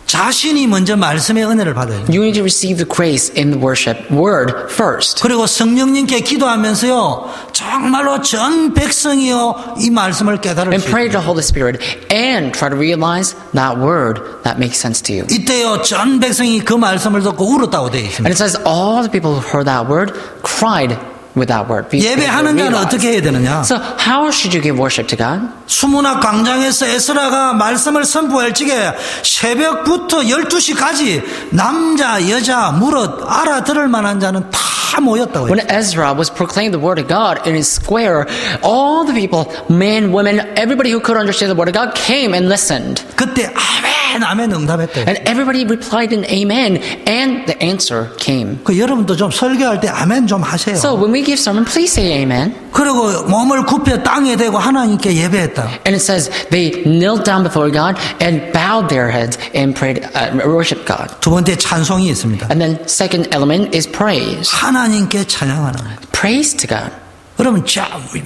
자신이 먼저 말씀의 은혜를 받아야 돼요. You need to receive the grace in the worship word first. 그리고 성령님께 기도하면서요. 정말로 전 백성이요. 이 말씀을 깨달을 And 수 pray 있어요. to the Holy Spirit and try to realize that word that makes sense to you. 이때요. 전 백성이 그 말씀을 듣고 울었다고 되어 있습니다. And it says all the people who heard that word cried with that word. 예배하는 자는 어떻게 해야 되느냐? So how should you give worship to God? 수문학 광장에서 에스라가 말씀을 선포할 적에 새벽부터 12시까지 남자 여자 무릇 알아들을 만한 자는 다 모였다고 해요. When Ezra was proclaiming the word of God in his square, all the people, men, women, everybody who could understand the word of God came and listened. 그때 아멘 아멘 응답했대요. And everybody replied in amen, and the answer came. 그 여러분도 좀 설교할 때 아멘 좀 하세요. So when we give sermon, please say amen. 그리고 몸을 굽혀 땅에 대고 하나님께 예배했다. And it says they knelt down before God and bowed their heads and prayed, worshiped God. 두 번째 찬송이 있습니다. And then second element is praise. 하나님께 찬양하는 거예요. Praise to God. 여러분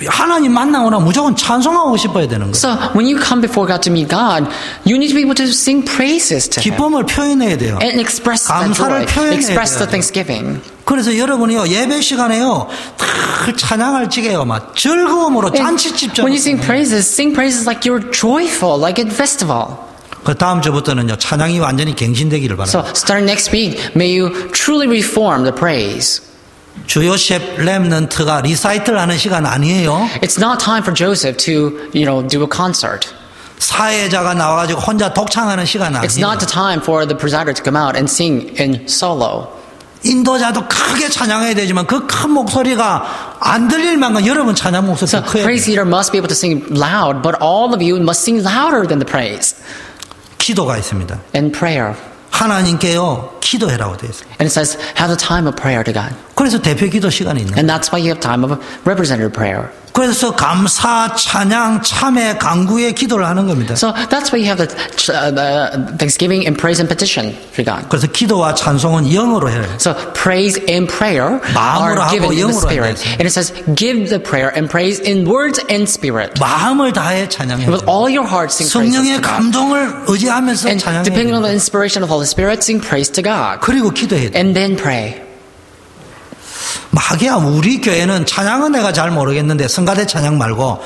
하나님 만나거나 무조건 찬송하고 싶어야 되는 거예요. So when you come before God to meet God, you need to be able to sing praises to Him 기쁨을 표현해야 돼요. and express that 감사를 joy, 표현해야 express the 돼요. thanksgiving. 그래서 여러분이요 예배 시간에요 다 찬양할 적에요 막 즐거움으로 잔치집처럼. When you sing praises like you're joyful, like at festival. 그 다음 주부터는요 찬양이 완전히 갱신되기를 바랍니다. So starting next week, may you truly reform the praise. 주 요셉 렘넌트가 리사이틀 하는 시간 아니에요. It's not time for Joseph to, do a concert. 사회자가 나와가지고 혼자 독창하는 시간 It's 아니에요. not the time for the presider to come out and sing in solo. 인도자도 크게 찬양해야 되지만 그 큰 목소리가 안 들릴 만큼 여러분 찬양 목소리 So 커야 praise 돼요. leader must be able to sing loud, but all of you must sing louder than the praise. 기도가 있습니다. And prayer. 하나님께요 기도해라고 되어 있습니다. And it says, have the time of prayer to God. 그래서 대표 기도 시간이 있는 거예요. And that's why you have time of representative prayer. 그래서 감사, 찬양, 참회, 간구의 기도를 하는 겁니다. So that's why you have the thanksgiving and praise and petition for God. 그래서 기도와 찬송은 영어로 해요. So praise and prayer 마음으로 are given 하고 in the 영으로 spirit. 한다. And it says, give the prayer and praise in words and spirit. 마음을 다해 찬양해야 With 돼요. all your heart sing praises 성령의 to God. 감동을 의지하면서 And 찬양해야 depending on the 돼요. inspiration of the Holy Spirit, sing praise to God. 그리고 기도해야 돼요. And then pray. 하기야 우리 교회는 찬양은 내가 잘 모르겠는데 성가대 찬양 말고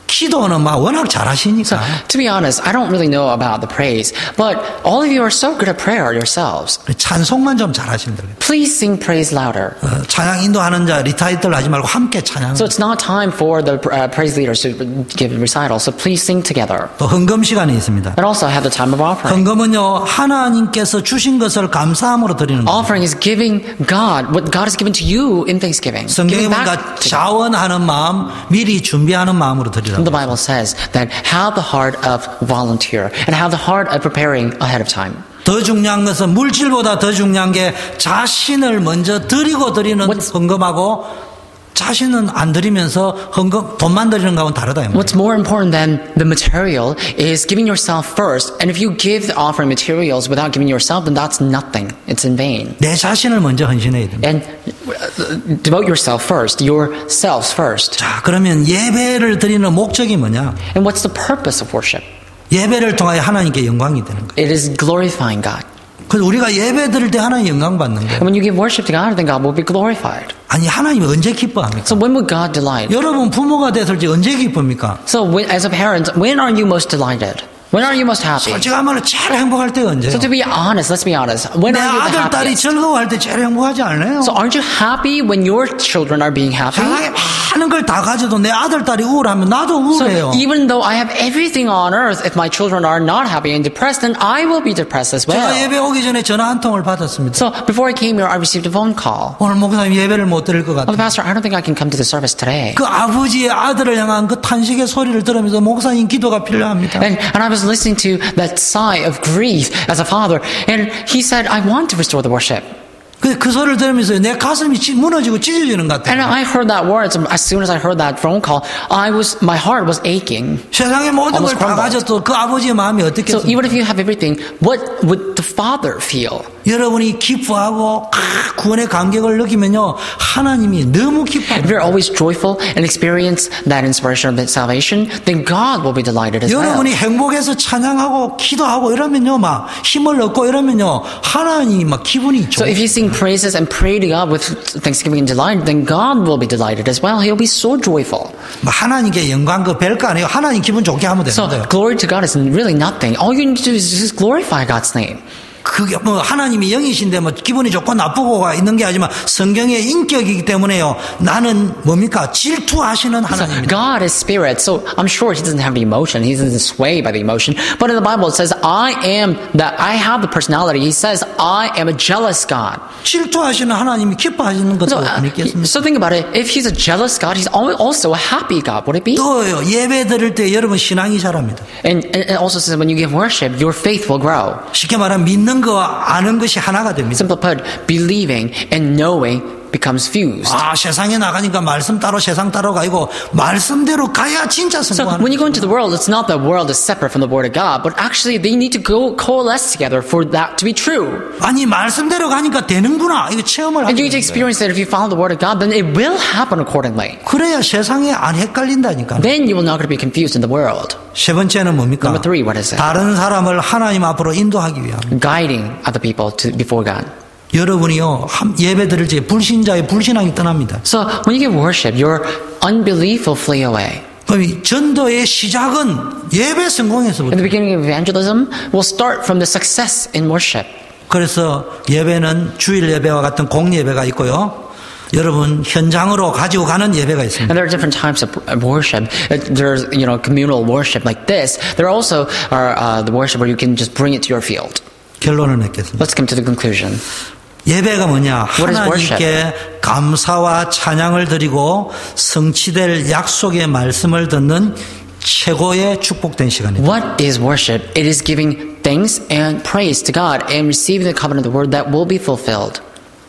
기도는 막 워낙 잘하시니까. So, to be honest, I don't really know about the praise, but all of you are so good at prayer yourselves. 찬송만 좀 잘하시면 돼요. Please sing praise louder. 찬양 인도하는 자 리타이틀 하지 말고 함께 찬양. So it's not time for the praise leaders to give recital, so please sing together. 또 헌금 시간이 있습니다. And also have the time of offering. 헌금은요 하나님께서 주신 것을 감사함으로 드리는 거예요. Offering is giving God what God has given to you in thanksgiving. 성경에 Giving 보니까 back to God. 자원하는 마음, 미리 준비하는 마음으로 드리라고. The Bible says that have the heart of volunteer and have the heart of preparing ahead of time. 더 중요한 것은 물질보다 더 중요한 게 자신을 먼저 드리고 드리는 헌금하고 자신은 안 드리면서 헌금 돈만 드리는 거하고는 다르다. What's more important than the material is giving yourself first. And if you give the offering materials without giving yourself, then that's nothing. It's in vain. 내 자신을 먼저 헌신해야 됩니다. And devote yourself first, yourselves first. 자, 그러면 예배를 드리는 목적이 뭐냐? And what's the purpose of worship? 예배를 통하여 하나님께 영광이 되는 거예요. It is glorifying God. 그래서 우리가 예배 드릴 때 하나님 영광 받는 거예요. And when you give worship to God, then God will be glorified. 아니 하나님이 언제 기뻐합니까? So when would God delight? 여러분 부모가 됐을지 언제 기쁩니까? So as a parent, when are you most delighted? When are you most happy? 솔직한 말로 제일 행복할 때가 언제요? So to be honest, let's be honest. When 내 are you the 아들, 딸이 happiest? 즐거워할 때 제일 행복하지 않아요? So aren't you happy when your children are being happy? 세상에 많은 걸 다 가져도 내 아들, 딸이 우울하면 나도 우울해요. So even though I have everything on earth, if my children are not happy and depressed, then I will be depressed as 제가 well. 예배 오기 전에 전화 한 통을 받았습니다. So before I came here, I received a phone call. 오늘 목사님 예배를 못 드릴 것 Well, 같아요. Pastor, I don't think I can come to the service today. 그 아버지의 아들을 향한 그 탄식의 소리를 들으면서 목사님 기도가 필요합니다. And I was listening to that sigh of grief as a father, and he said, I want to restore the worship. 그 소리를 들으면서 내 가슴이 무너지고 찢어지는 것 And 같아요. I heard that words, as soon as I heard that phone call, my heart was aching. 세상의 모든 걸 almost 다 crumbled. 가져도 그 아버지의 마음이 So 어떻겠습니까? even if you have everything, what would the father feel? 여러분이 기뻐하고 구원의 감격을 느끼면요 하나님이 너무 If 기뻐합니다. you're always joyful and experience that inspiration of the salvation, then God will be delighted as well. 여러분이 행복해서 찬양하고 기도하고 이러면요 막 힘을 얻고 이러면요 하나님이 막 기분이 So 좋아요. if you sing praises and pray to God with thanksgiving and delight, then God will be delighted as well. He'll be so joyful. 하나님께 영광 그 별거 아니에요. 하나님 기분 좋게 하면 So 되는데요. glory to God is really nothing. All you need to do is just glorify God's name. 그게 뭐 하나님이 영이신데 뭐 기분이 좋고 나쁘고가 있는 게 아니지만 성경의 인격이기 때문에요. 나는 뭡니까? 질투하시는 하나님입니다. God is spirit, so I'm sure He doesn't have the emotion. He doesn't sway by the emotion. But in the Bible it says, I have the personality. He says, I am a jealous God. 질투하시는 하나님이 기뻐하시는 것도 아니겠습니까? So think about it. If He's a jealous God, He's also a happy God. Would it be? 또요 예배 드릴 때 여러분 신앙이 자랍니다. And it also says when you give worship, your faith will grow. 쉽게 말하면 믿는 거와 아는 것이 하나가 됩니다. Simply put, believing and knowing becomes fused. 아 세상에 나가니까 말씀 따로 세상 따로가 아니고 말씀대로 가야 진짜 So 성공하는 when you go 거죠. into the world, it's not that the world is separate from the Word of God, but actually they need to go coalesce together for that to be true. 아니 말씀대로 가니까 되는구나 이거 체험을 And 하게 you need to 되는 거예요. experience that if you follow the Word of God, then it will happen accordingly. 그래야 세상에 안 헷갈린다니까. Then you will not going to be confused in the world. 세 번째는 뭡니까? Number 3, what is it? 다른 사람을 하나님 앞으로 인도하기 위함. Guiding other people before God. 여러분이요 예배 드릴 때 불신자의 불신앙이 떠납니다. So when you give worship, your unbelief will flee away. 그럼 이 전도의 시작은 예배 In 성공에서부터. the beginning of evangelism, will start from the success in worship. 그래서 예배는 주일 예배와 같은 공예배가 있고요. 여러분 현장으로 가지고 가는 예배가 있습니다. And there are different types of worship. There's, communal worship like this. There also are the worship where you can just bring it to your field. 결론을 맺겠습니다. Let's come to the conclusion. 예배가 뭐냐? What is 하나님께 감사와 찬양을 드리고 성취될 약속의 말씀을 듣는 최고의 축복된 시간입니다. What is worship? It is giving thanks and praise to God and receiving the covenant of the word that will be fulfilled.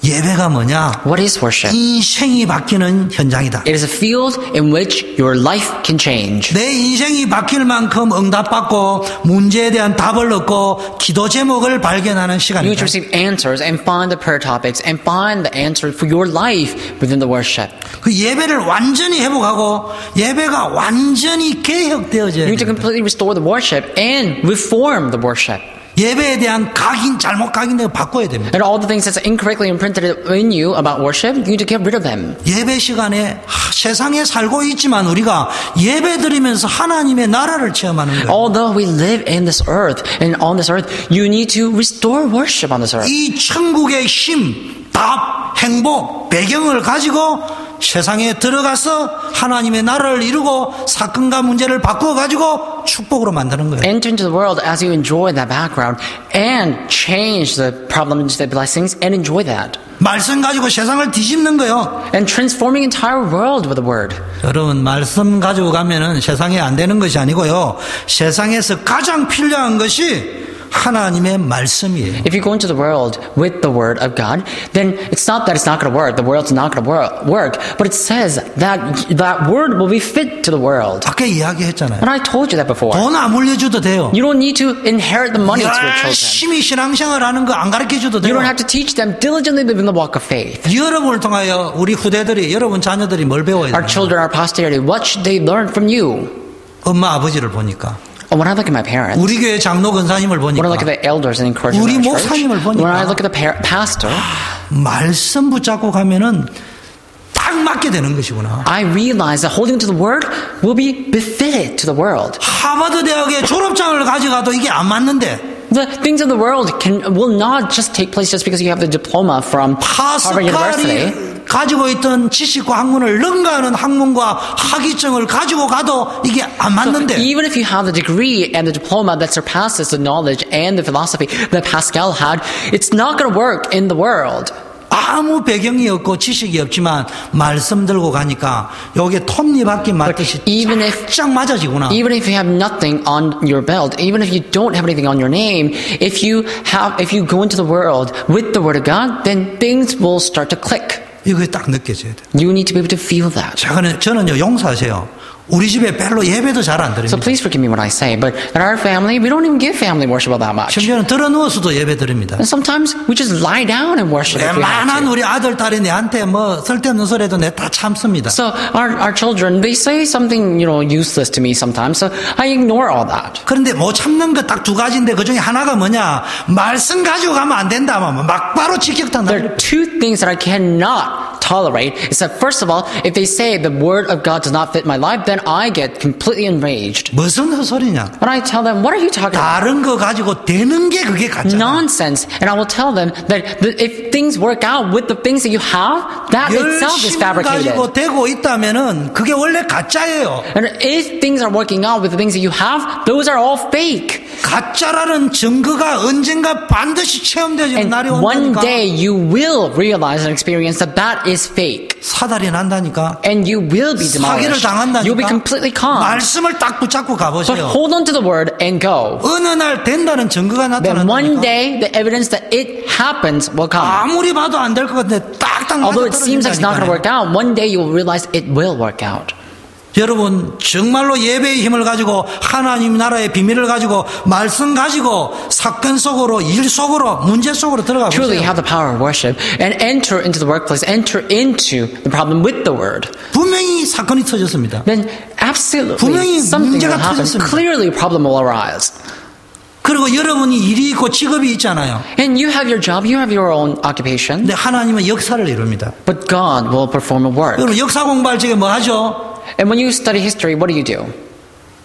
예배가 뭐냐? What is worship? 인생이 바뀌는 현장이다. It is a field in which your life can change. 내 인생이 바뀔 만큼 응답받고 문제에 대한 답을 얻고 기도 제목을 발견하는 You need 시간입니다. to receive answers and find the prayer topics and find the answer for your life within the worship. 그 예배를 완전히 회복하고 예배가 완전히 개혁되어져야 You need to 됩니다. completely restore the worship and reform the worship. 예배에 대한 잘못 각인되고 바꿔야 됩니다. And all the things that's incorrectly imprinted in you about worship, you need to get rid of them. 예배 시간에 세상에 살고 있지만 우리가 예배 드리면서 하나님의 나라를 체험하는 거예요. Although we live in this earth and on this earth, you need to restore worship on this earth. 이 천국의 힘, 답, 행복, 배경을 가지고 세상에 들어가서 하나님의 나라를 이루고 사건과 문제를 바꿔가지고 축복으로 만드는 거예요. Enter into the world as you enjoy that background and change the problems, the blessings, and enjoy that. 말씀 가지고 세상을 뒤집는 거예요. And transforming entire world with the word. 여러분 말씀 가지고 가면은 세상에 안 되는 것이 아니고요. 세상에서 가장 필요한 것이 하나님의 말씀이에요. If you go into the world with the word of God, then it's not that it's not going to work, the world's not going to work, but it says that that word will be fit to the world. 아까 이야기했잖아요. And I told you that before. 돈 안 물려줘도 돼요. You don't need to inherit the money to your children. 열심히 신앙생활 하는 거 안 가르쳐줘도 You 돼요. don't have to teach them diligently living the walk of faith. 여러분을 통하여 우리 후대들이 여러분 자녀들이 뭘 배워야 Our 돼요? children, our posterity, what should they learn from you? 엄마 아버지를 보니까 When I look at my parents, 우리 교회 장로 권사님을 when I 보니까 look at the elders and encouragement 우리 in our church, 목사님을 보니까 when I look at the pastor, 말씀 붙잡고 가면은 딱 맞게 되는 것이구나. I realize that holding to the word will be befitted to the world. 하버드 대학의 졸업장을 가져가도 이게 안 맞는데 The things of the world will not just take place just because you have the diploma from Harvard University. 파스칼이 가지고 있던 지식과 학문을 능가하는 학문과 학위증을 가지고 가도 이게 안 맞는데. So even if you have the degree and the diploma that surpasses the knowledge and the philosophy that Pascal had, it's not going to work in the world. 아무 배경이 없고 지식이 없지만 말씀 들고 가니까 여기에 톱니바퀴 맞듯이 쫙 맞아지구나. Even if you have nothing on your belt, even if you don't have anything on your name, if you go into the world with the word of God, then things will start to click. 이거 딱 느껴져야 돼. You need to be able to feel that. 저는요 용서하세요. 우리 집에 별로 예배도 잘 안 드립니다. So please forgive me what I say, but in our family, we don't even give family worship all that much. 심지어는 들어 누워서도 예배 드립니다. And sometimes we just lie down and worship. 웬만한 우리 아들 딸이 내한테 뭐 쓸데없는 소리도 내 다 참습니다. So our children, they say something useless to me sometimes, so I ignore all that. 그런데 못 참는 거 딱 두 가지인데 그 중에 하나가 뭐냐? 말씀 가지고 가면 안 된다. 막 바로 직격탄. There are two things that I cannot tolerate. Is that first of all, if they say the word of God does not fit my life, then I get completely enraged. 무슨 헛소리냐? And I tell them, what are you talking about? 다른 거 가지고 되는 게 그게 가짜야. Nonsense. And I will tell them that if things work out with the things that you have, that itself is fabricated. 가지고 되고 있다면은 그게 원래 가짜예요. And if things are working out with the things that you have, those are all fake. 가짜라는 증거가 언젠가 반드시 체험되는 날이 온다니까. One day you will realize and experience that is fake. 사달이 난다니까. And you will be 사기를 demolished. 당한다니까. You'll be completely calm. 말씀을 딱 붙잡고 But 가보세요. hold on to the word and go. 어느 날 된다는 증거가 Then one 나타난다니까. day the evidence that it happens will come. 아무리 봐도 안 될 것 같은데 딱딱 Although it seems like it's not going to work 떨어진다니까요. out, one day you will realize it will work out. 여러분 정말로 예배의 힘을 가지고 하나님 나라의 비밀을 가지고 말씀 가지고 사건 속으로 일 속으로 문제 속으로 들어가 Truly 보세요. have the power of worship and enter into the workplace, enter into the problem with the word. 분명히 사건이 터졌습니다. Then absolutely 분명히 something will 문제가 happen. 터졌습니다. Clearly a problem will arise. 그리고 여러분이 일이 있고 직업이 있잖아요. And you have your job, you have your own occupation, 근데 하나님은 역사를 이룹니다. but God will perform a work. 여러분 역사 공부할 적에 뭐 하죠? And when you study history, what do?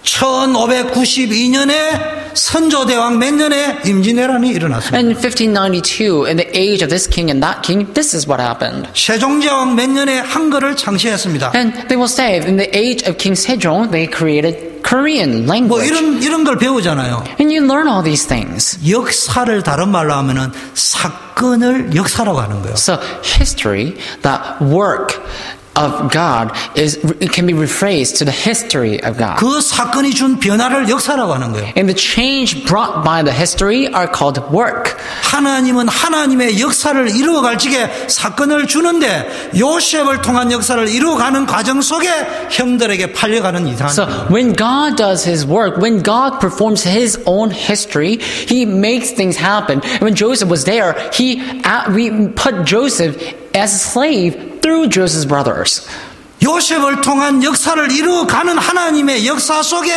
1592년에 선조대왕 몇 년에 임진왜란이 일어났습니다. In 1592, in the age of this king and that king, this is what happened. 세종대왕 몇 년에 한글을 창시했습니다. And they will say, in the age of King Sejong, they created Korean 뭐 language. 이런 걸 배우잖아요. And you learn all these things. 역사를 다른 말로 하면은 사건을 역사라고 하는 거예요. So history, that work of God it can be rephrased to the history of God. 그 사건이 준 변화를 역사라고 하는 거예요. And the change brought by the history are called work. 하나님은 하나님의 역사를 이루어갈 적에 사건을 주는데 요셉을 통한 역사를 이루어가는 과정 속에 형들에게 팔려가는 이상한 So when God does His work, when God performs His own history, He makes things happen. And when Joseph was there, we put Joseph as a slave through Joseph's brothers. 요셉을 통한 역사를 이루어가는 하나님의 역사 속에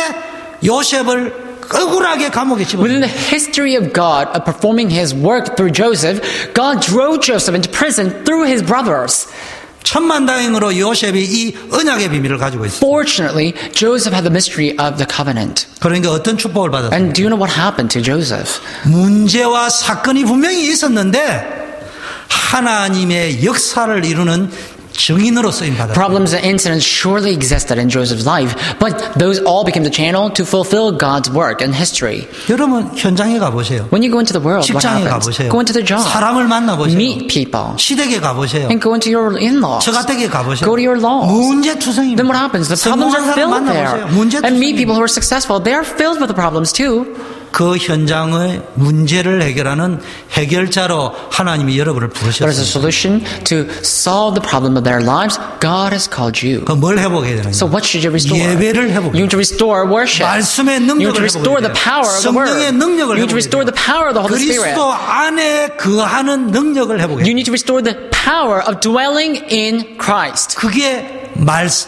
요셉을 억울하게 감옥에 Within 집어넣어요. the history of God of performing His work through Joseph, God drove Joseph into prison through his brothers. 천만다행으로 요셉이 이 언약의 비밀을 가지고 있어요. Fortunately, Joseph had the mystery of the covenant. 그러니까 어떤 축복을 받았어요? And do you know what happened to Joseph? 문제와 사건이 분명히 있었는데 하나님의 역사를 이루는 증인으로 쓰임 받았어요. Problems and incidents surely existed in Joseph's life, but those all became the channel to fulfill God's work and history. 여러분 현장에 가보세요. When you go into the world, what 직장에 happens? 가보세요. Go into the job. 사람을 만나보세요. Meet people. 시댁에 가보세요. And go into your in-laws. 처가댁에 가보세요. Go to your laws. 문제투성입니다. Then what happens? The problems are 성공한 사람 filled there. 만나보세요. And meet people 문제투성입니다. who are successful. They are filled with the problems too. 그 현장의 문제를 해결하는 해결자로 하나님이 여러분을 There is a 부르셨습니다. solution to solve the problem of their lives. God has called you. 그 뭘 회복해야 되는가? So what should you restore? 예배를 회복해야 You need to restore worship. 말씀의 You need 능력을 to restore 회복해야 the 돼요. power of the word. 성령의 능력을 You need to restore the power of the Holy Spirit. 그리스도 안에 거하는 능력을 회복해야 You 돼요. need to restore the power of dwelling in Christ. 그게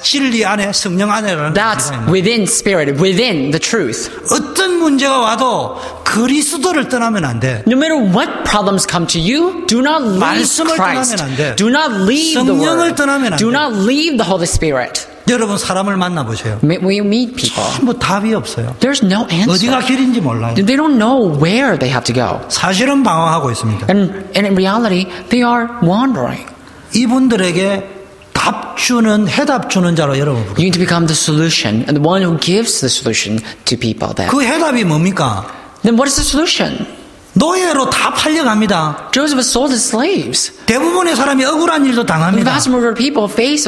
진리 안에 성령 안에라는 That's 문제가 있는 within spirit, within the truth. 어떤 문제가 와도 그리스도를 떠나면 안 돼. No matter what problems come to you, do not leave 말씀을 Christ. 떠나면 안 돼. Do not leave the 성령을 Word. 떠나면 안 Do 돼. not leave the Holy Spirit. 여러분 사람을 만나보세요. When you meet people, 뭐 답이 없어요. there's no 어디가 answer. 길인지 몰라요. They don't know where they have to go. 사실은 방황하고 있습니다. And in reality, they are wandering. 이분들에게 해답 주는 자로 여러분 부르세요. You need to become the solution and the one who gives the solution to people then. 그 해답이 뭡니까? Then what is the solution? 노예로 다 팔려갑니다. Joseph was sold as slaves. 대부분의 사람이 억울한 일도 The 당합니다. vast majority of people face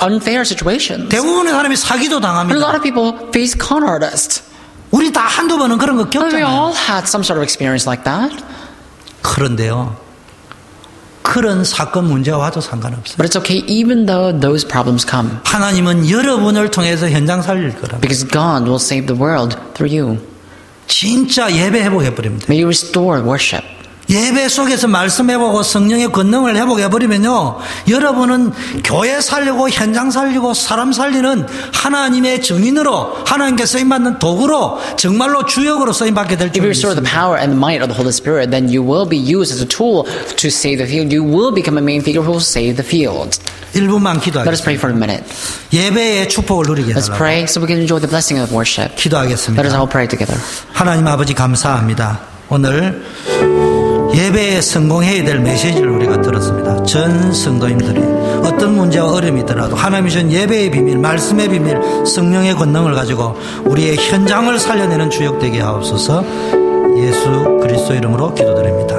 unfair situations. 대부분의 사람이 사기도 And a 당합니다. lot of people face con artists. 우리 다 한두 번은 그런 거 We 겪잖아요. all had some sort of experience like that. 그런데요, 그런 사건 문제가 와도 상관없어요. But it's okay even though those problems come. 하나님은 여러분을 통해서 현장 살릴 거랍니다. Because God will save the world through you. 진짜 예배 회복해버립니다. May you restore worship. 예배 속에서 말씀해보고 성령의 권능을 회복해버리면요, 여러분은 교회 살리고 현장 살리고 사람 살리는 하나님의 증인으로, 하나님께 쓰임받는 도구로, 정말로 주역으로 쓰임받게 될 If you 줄 restore the 믿습니다. power and the might of the Holy Spirit, then you will be used as a tool to save the field. You will become a main figure who will save the field. 1분만 Let us pray 기도하겠습니다. for a minute. 예배의 축복을 누리게 Let's 해달라고 pray so we can enjoy the blessing of worship. 기도하겠습니다. Let us all pray together. 하나님 아버지 감사합니다. 오늘 예배에 성공해야 될 메시지를 우리가 들었습니다. 전 성도님들이 어떤 문제와 어려움이 있더라도 하나님이 준 예배의 비밀, 말씀의 비밀, 성령의 권능을 가지고 우리의 현장을 살려내는 주역되게 하옵소서. 예수 그리스도 이름으로 기도드립니다.